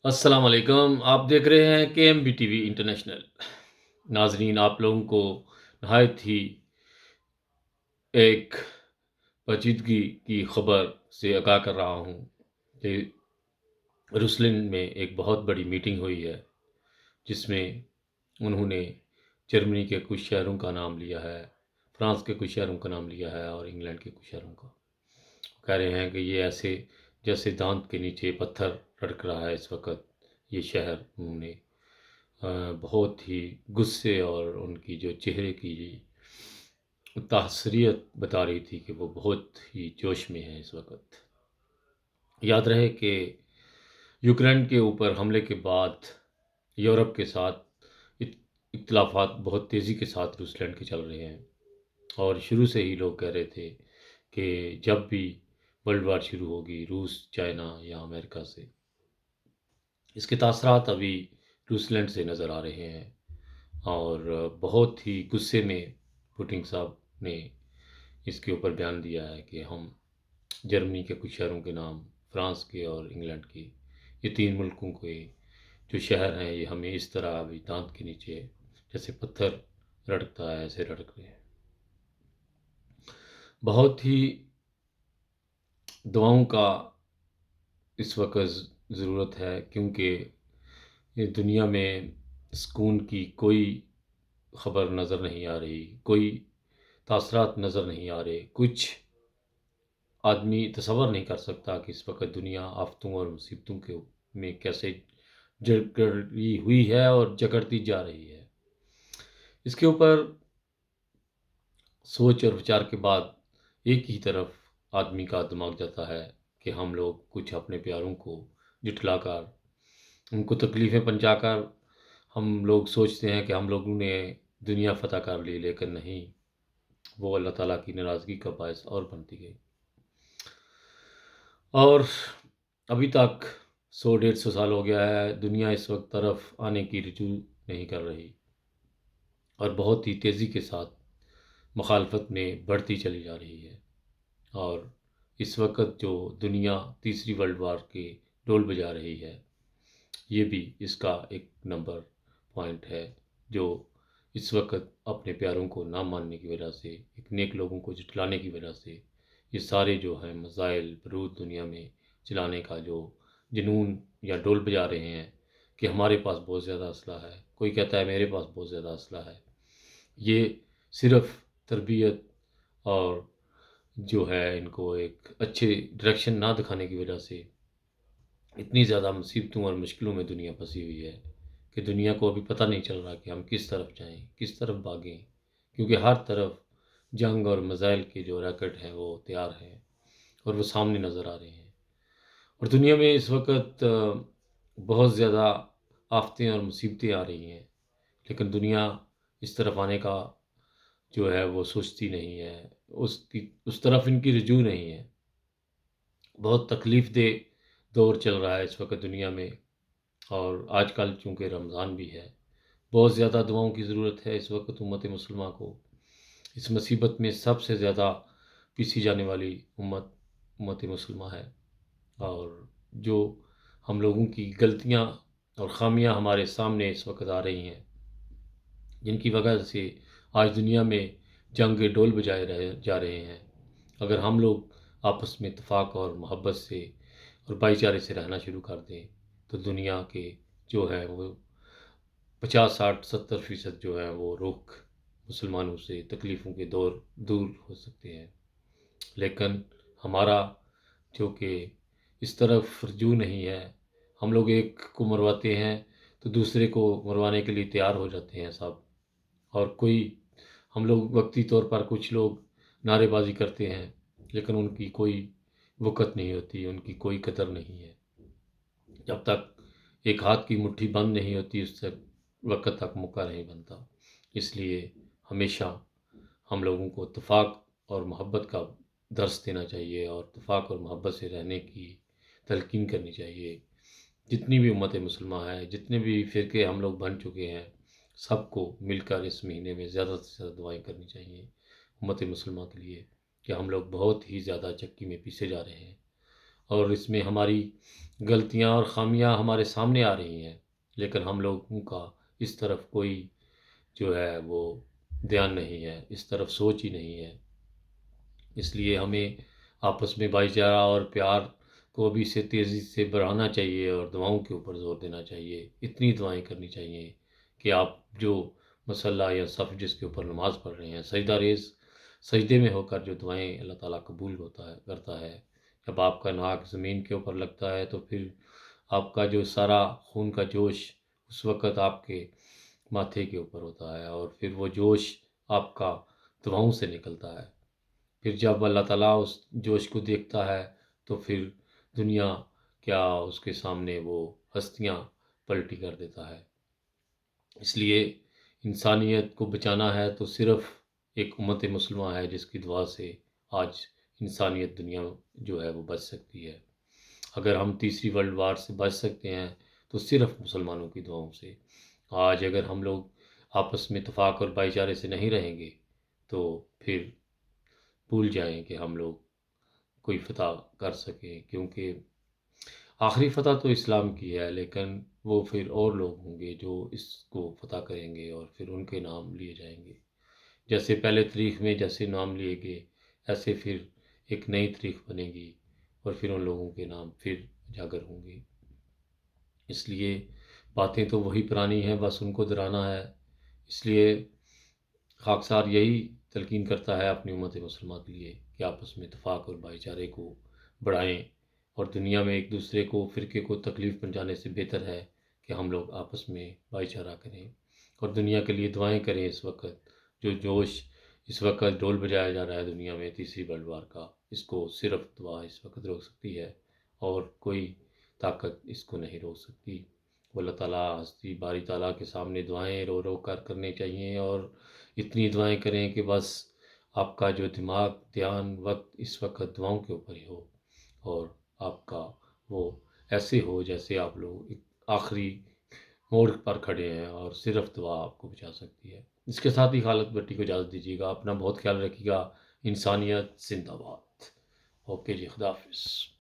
السلام علیکم، آپ دیکھ رہے ہیں کے M B T V International. ناظرین، آپ لوگوں کو نہایت ہی ایک پیچیدگی کی خبر سے آگاہ کر رہا ہوں کہ روسلن میں ایک بہت بڑی میٹنگ ہوئی ہے، جس میں انہوں نے جرمنی کے کچھ شہروں کا نام لیا ہے، فرانس کے کچھ شہروں کا نام لیا ہے اور انگلینڈ کے کچھ شہروں کا۔ کہہ رہے ہیں کہ یہ ایسے جیسے دانت کے نیچے پتھر رڑک رہا ہے اس وقت یہ شہر۔ انہوں نے بہت ہی غصے اور ان کی جو چہرے کی تاثریت بتا رہی تھی کہ وہ بہت ہی جوش میں ہیں اس وقت۔ یاد رہے کہ یوکرین کے اوپر حملے کے بعد یورپ کے ساتھ اختلافات بہت تیزی کے ساتھ روسلینڈ کے چل رہے ہیں، اور شروع سے ہی لوگ کہہ رہے تھے کہ جب بھی ورلڈ وار شروع ہوگی روس، چائنا یا امریکہ سے، اس کے تاثرات ابھی روسلینڈ سے نظر آ رہے ہیں۔ اور بہت ہی غصے میں پوٹن صاحب نے اس کے اوپر بیان دیا ہے کہ ہم جرمنی کے کچھ شہروں کے نام، فرانس کے اور انگلینڈ کے، یہ تین ملکوں کے جو شہر ہیں یہ ہمیں اس طرح ابھی دانت کے نیچے جیسے پتھر رڑکتا ہے ایسے رڑک رہے ہیں۔ بہت ہی دعاؤں کا اس وقت ضرورت ہے، کیونکہ یہ دنیا میں سکون کی کوئی خبر نظر نہیں آ رہی، کوئی تاثرات نظر نہیں آ رہے۔ کچھ آدمی تصور نہیں کر سکتا کہ اس وقت دنیا آفتوں اور مصیبتوں کے میں کیسے جکڑی ہوئی ہے اور جکڑتی جا رہی ہے۔ اس کے اوپر سوچ اور وچار کے بعد ایک ہی طرف آدمی کا دماغ جاتا ہے کہ ہم لوگ کچھ اپنے پیاروں کو جٹلا کر، ان کو تکلیفیں پہنچا کر ہم لوگ سوچتے ہیں کہ ہم لوگوں نے دنیا فتح کر لی، لیکن نہیں، وہ اللہ تعالیٰ کی ناراضگی کا باعث اور بنتی گئی۔ اور ابھی تک 100-150 سال ہو گیا ہے، دنیا اس وقت طرف آنے کی رجوع نہیں کر رہی اور بہت ہی تیزی کے ساتھ مخالفت میں بڑھتی چلی جا رہی ہے۔ اور اس وقت جو دنیا تیسری ورلڈ وار کے ڈول بجا رہی ہے، یہ بھی اس کا ایک نمبر پوائنٹ ہے، جو اس وقت اپنے پیاروں کو نہ ماننے کی وجہ سے، ایک نیک لوگوں کو جھٹلانے کی وجہ سے، یہ سارے جو ہیں مزائل برود دنیا میں چلانے کا جو جنون یا ڈول بجا رہے ہیں کہ ہمارے پاس بہت زیادہ اسلحہ ہے، کوئی کہتا ہے میرے پاس بہت زیادہ اسلحہ ہے، یہ صرف تربیت اور جو ہے ان کو ایک اچھے ڈائریکشن نہ دکھانے کی وجہ سے اتنی زیادہ مصیبتوں اور مشکلوں میں دنیا پھنسی ہوئی ہے کہ دنیا کو ابھی پتہ نہیں چل رہا کہ ہم کس طرف جائیں، کس طرف بھاگیں، کیونکہ ہر طرف جنگ اور میزائل کے جو ریکٹ ہیں وہ تیار ہیں اور وہ سامنے نظر آ رہے ہیں۔ اور دنیا میں اس وقت بہت زیادہ آفتیں اور مصیبتیں آ رہی ہیں، لیکن دنیا اس طرف آنے کا جو ہے وہ سوچتی نہیں ہے، اس طرف ان کی رجوع نہیں ہے۔ بہت تکلیف دہ دور چل رہا ہے اس وقت دنیا میں، اور آج کل چونکہ رمضان بھی ہے، بہت زیادہ دعاؤں کی ضرورت ہے اس وقت امت مسلمہ کو۔ اس مصیبت میں سب سے زیادہ پیسی جانے والی امت مسلمہ ہے، اور جو ہم لوگوں کی غلطیاں اور خامیاں ہمارے سامنے اس وقت آ رہی ہیں، جن کی وجہ سے آج دنیا میں جنگ ڈول بجائے جا رہے ہیں، اگر ہم لوگ آپس میں اتفاق اور محبت سے اور بھائی چارے سے رہنا شروع کر دیں تو دنیا کے جو ہے وہ 50-60-70% جو ہے وہ رخ مسلمانوں سے تکلیفوں کے دور ہو سکتے ہیں۔ لیکن ہمارا جو کہ اس طرف رجوع نہیں ہے، ہم لوگ ایک کو مرواتے ہیں تو دوسرے کو مروانے کے لیے تیار ہو جاتے ہیں سب، اور ہم لوگ وقتی طور پر کچھ لوگ نعرے بازی کرتے ہیں، لیکن ان کی کوئی وقت نہیں ہوتی، ان کی کوئی قدر نہیں ہے۔ جب تک ایک ہاتھ کی مٹھی بند نہیں ہوتی اس وقت تک موقع نہیں بنتا۔ اس لیے ہمیشہ ہم لوگوں کو اتفاق اور محبت کا درس دینا چاہیے، اور اتفاق اور محبت سے رہنے کی تلقین کرنی چاہیے۔ جتنی بھی امت مسلمہ ہے، جتنے بھی فرقے ہم لوگ بن چکے ہیں، سب کو مل کر اس مہینے میں زیادہ سے زیادہ دعائیں کرنی چاہیے امت مسلمہ کے لیے، کہ ہم لوگ بہت ہی زیادہ چکی میں پیسے جا رہے ہیں، اور اس میں ہماری غلطیاں اور خامیاں ہمارے سامنے آ رہی ہیں، لیکن ہم لوگوں کا اس طرف کوئی جو ہے وہ دھیان نہیں ہے، اس طرف سوچ ہی نہیں ہے۔ اس لیے ہمیں آپس میں بھائی چارہ اور پیار کو ابھی سے تیزی سے بڑھانا چاہیے اور دعاؤں کے اوپر زور دینا چاہیے، اتنی دعائیں کرنی چاہیے کہ آپ جو مصلی یا صف جس کے اوپر نماز پڑھ رہے ہیں، سجدہ ریز سجدے میں ہو کر جو دعائیں اللہ تعالیٰ قبول کرتا ہے، جب آپ کا ناک زمین کے اوپر لگتا ہے تو پھر آپ کا جو سارا خون کا جوش اس وقت آپ کے ماتھے کے اوپر ہوتا ہے، اور پھر وہ جوش آپ کا دعاؤں سے نکلتا ہے۔ پھر جب اللہ تعالیٰ اس جوش کو دیکھتا ہے تو پھر دنیا کیا اس کے سامنے وہ ہستیاں پلٹی کر دیتا ہے۔ اس لیے انسانیت کو بچانا ہے تو صرف ایک امت مسلمہ ہے جس کی دعا سے آج انسانیت دنیا جو ہے وہ بچ سکتی ہے۔ اگر ہم تیسری ورلڈ وار سے بچ سکتے ہیں تو صرف مسلمانوں کی دعاؤں سے۔ آج اگر ہم لوگ آپس میں اتفاق اور بھائی چارے سے نہیں رہیں گے تو پھر بھول جائیں کہ ہم لوگ کوئی فتح کر سکیں، کیونکہ آخری فتح تو اسلام کی ہے، لیکن وہ پھر اور لوگ ہوں گے جو اس کو فتح کریں گے اور پھر ان کے نام لیے جائیں گے۔ جیسے پہلے تاریخ میں جیسے نام لیے گئے، ایسے پھر ایک نئی تاریخ بنے گی اور پھر ان لوگوں کے نام پھر اجاگر ہوں گے۔ اس لیے باتیں تو وہی پرانی ہیں، بس ان کو دہرانا ہے۔ اس لیے خاکسار یہی تلقین کرتا ہے اپنی امت مسلمہ کے لیے کہ آپس میں اتفاق اور بھائی چارے کو بڑھائیں، اور دنیا میں ایک دوسرے کو فرقے کو تکلیف پہنچانے سے بہتر ہے کہ ہم لوگ آپس میں بھائی چارہ کریں اور دنیا کے لیے دعائیں کریں۔ اس وقت جو جوش اس وقت ڈول بجایا جا رہا ہے دنیا میں تیسری ورلڈ وار کا، اس کو صرف دعا اس وقت روک سکتی ہے اور کوئی طاقت اس کو نہیں روک سکتی۔ وہ اللہ تعالیٰ ہستی باری تعالیٰ کے سامنے دعائیں رو رو کر کرنی چاہیے، اور اتنی دعائیں کریں کہ بس آپ کا جو دماغ دھیان وقت اس وقت دعاؤں کے اوپر ہی ہو، اور آپ کا وہ ایسے ہو جیسے آپ لوگ ایک آخری موڑ پر کھڑے ہیں اور صرف دعا آپ کو بچا سکتی ہے۔ اس کے ساتھ ہی خالد بٹی کو اجازت دیجیے گا، اپنا بہت خیال رکھیے گا۔ انسانیت زندہ باد۔ اوکے جی، خدا حافظ۔